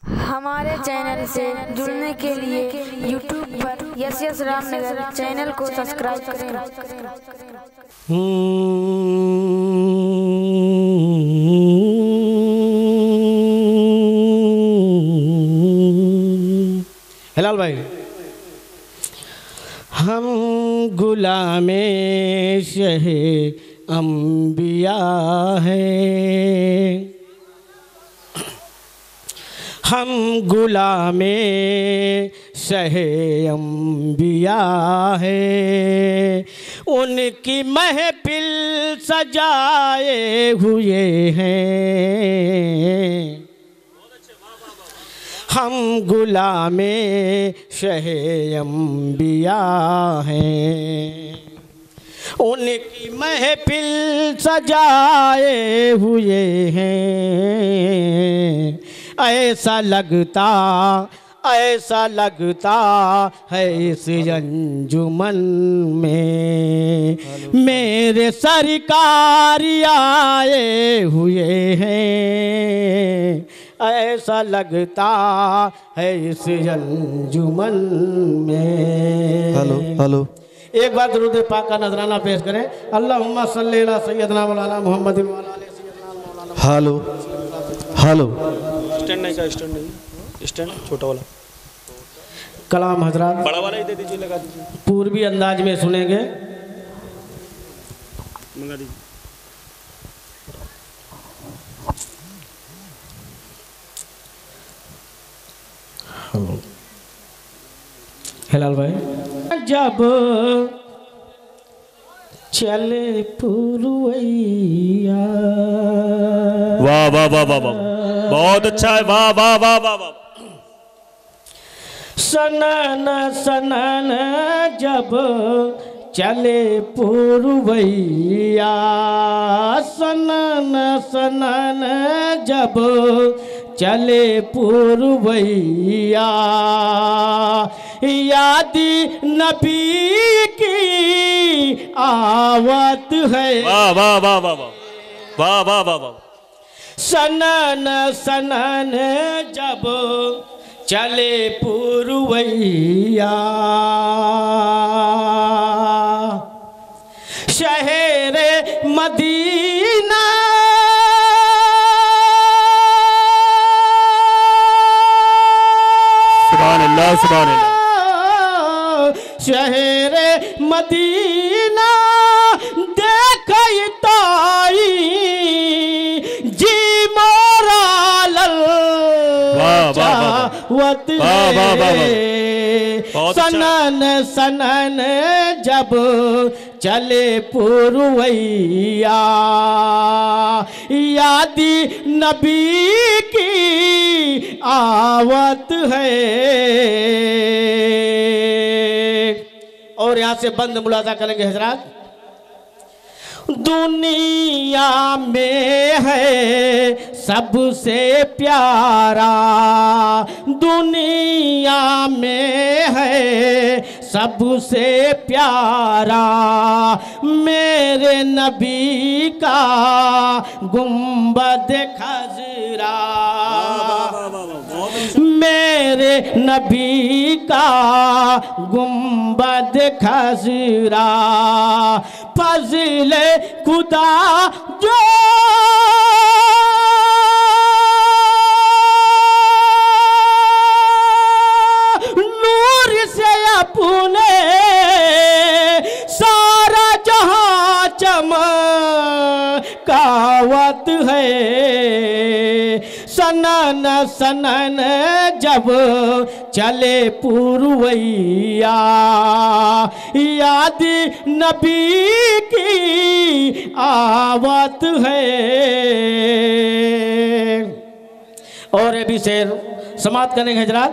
हमारे चैनल से जुड़ने के लिए YouTube पर यस रामनगर चैनल को सब्सक्राइब करें। हिलाल भाई, हम गुलामे शहे अंबिया हैं, हम गुलामे शहे अंबिया हैं, उनकी महफिल सजाए हुए हैं। हम गुलामे शहे अंबिया हैं, उनकी महफिल सजाए हुए हैं। ऐसा लगता है इस अंजुमन में मेरे सरकार आए हुए हैं। ऐसा लगता है इस अंजुमन में। हेलो एक बार दुरूद पाक का नजराना पेश करें। अल्लाहुम्मा सल्ली अला सय्यदना मौलाना मुहम्मद व अला आलि सय्यदना मौलाना। हेलो स्टैंड नहीं का स्टैंड नहीं, स्टैंड छोटा वाला, कलाम हजरात बड़ा वाला ही दे दीजिए, लगा दीजिए, पूर्वी अंदाज में सुनेंगे। मंगा दीजिए। हिलाल भाई, जब चले पुरवैया, वाह वाह वाह वाह वाह, बहुत अच्छा है, वाह वाह वाह वाह वाह। सनन सनन जब चले पुरवैया, सनन सनन जब चले पुरवैया, यादी नबी की आवत है। वाह वाह वाह वाह वाह वाह वाह वाह वाह। सनन सनन जब चले पुरवैया, शहरे मदीना सुभान अल्लाह सुभान अल्लाह। शहरे मदीना देखताई जी मोरा लल चाहत है। सनन सनन जब चले पुरवैया, यादी नबी की आवत है। और यहाँ से बंद मुलाजा करेंगे हजरात। दुनिया में है सबसे प्यारा, दुनिया में है सबसे प्यारा, मेरे नबी का गुंबद खजरा, मेरे नबी का गुंबद खजरा, फज़ले खुदा जो नूर से अपने सारा जहां चमकावत है। सनन सनन जब चले पुरवैया, याद नबी की आवत है। और ये भी शेर समाप्त करेंगे हजरात।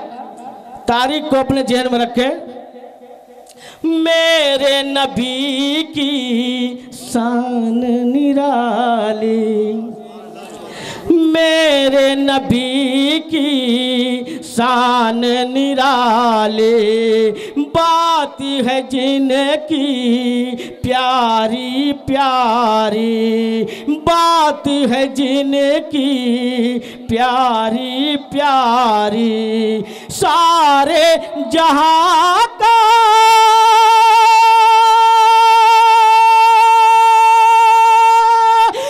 तारीख को अपने जहन में रखें। मेरे नबी की शान निराली, मेरे नबी की शान निराली, बात है जिनकी प्यारी प्यारी, बात है जिनकी प्यारी प्यारी, सारे जहां का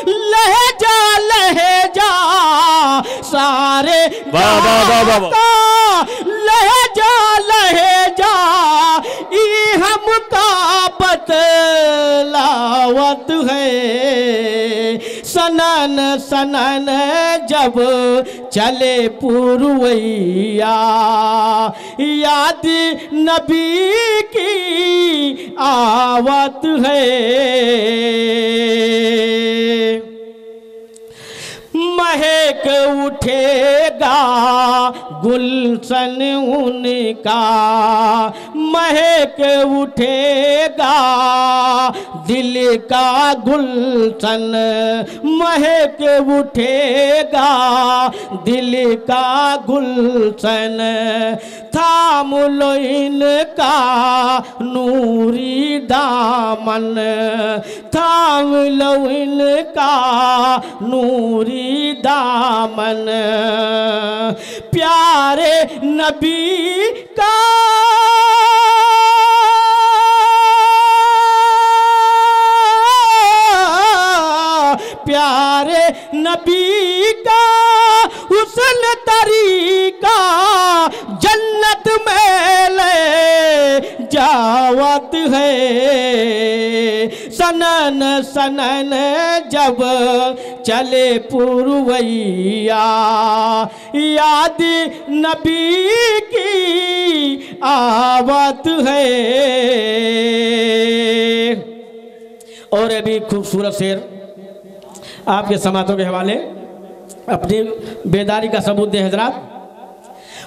लहजा लहजा, सारे जहां का लहजा लहजा, ई हमका बतलावत है। सनन सनन जब चले पुरवैया, याद नबी की आवत है। महक उठेगा गुलशन उनका, महक उठेगा दिल का गुलशन, महक उठेगा दिल का गुलशन, थाम लो इनका नूरी दामन, थाम लो इनका नूरी दामन, प्यारे नबी का प्यारे नबी का हुस्न तरीका, जन्नत में ले जावत है। सनन सनन जब चले पुरवैया, याद नबी की आवत है। और अभी खूबसूरत शेर आपके समातों के हवाले, अपनी बेदारी का सबूत दे हजरात।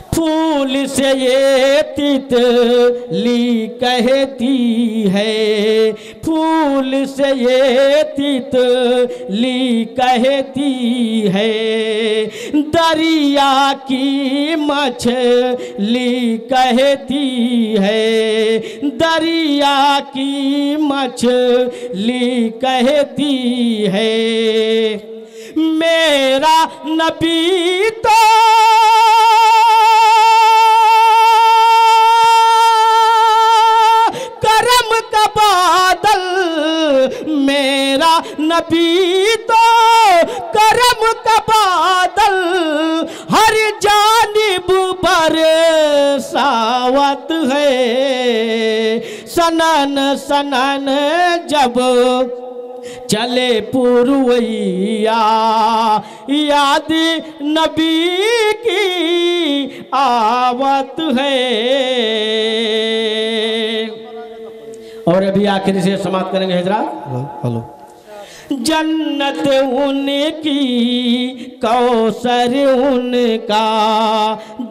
फूल से ये तितली कहती है, फूल से ये तितली कहती है, दरिया की मछली कहती है, दरिया की मछली कहती है। मेरा नबी तो करम का बादल, मेरा नबी तो करम का बादल, हर जानिब बरसावत है। सनन सनन जब चले पुरवैया, याद नबी की आवत है। और अभी आखिरी से समाप्त करेंगे हजरात। हेलो। जन्नत उनकी कौसर उनका,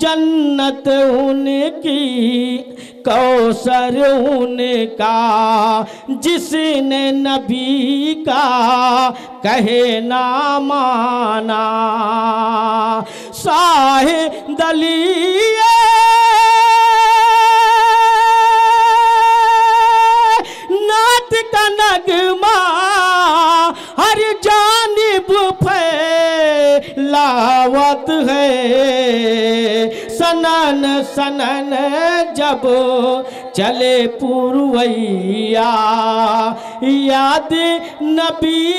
जन्नत उनकी कौसर उनका, जिसने नबी का कहे ना माना, साहे दलिए नात का नगमा, हर जानिब फैलावत है। सनन सनन जब चले पुरवैया, याद नबी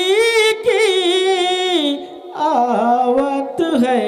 की आवत है।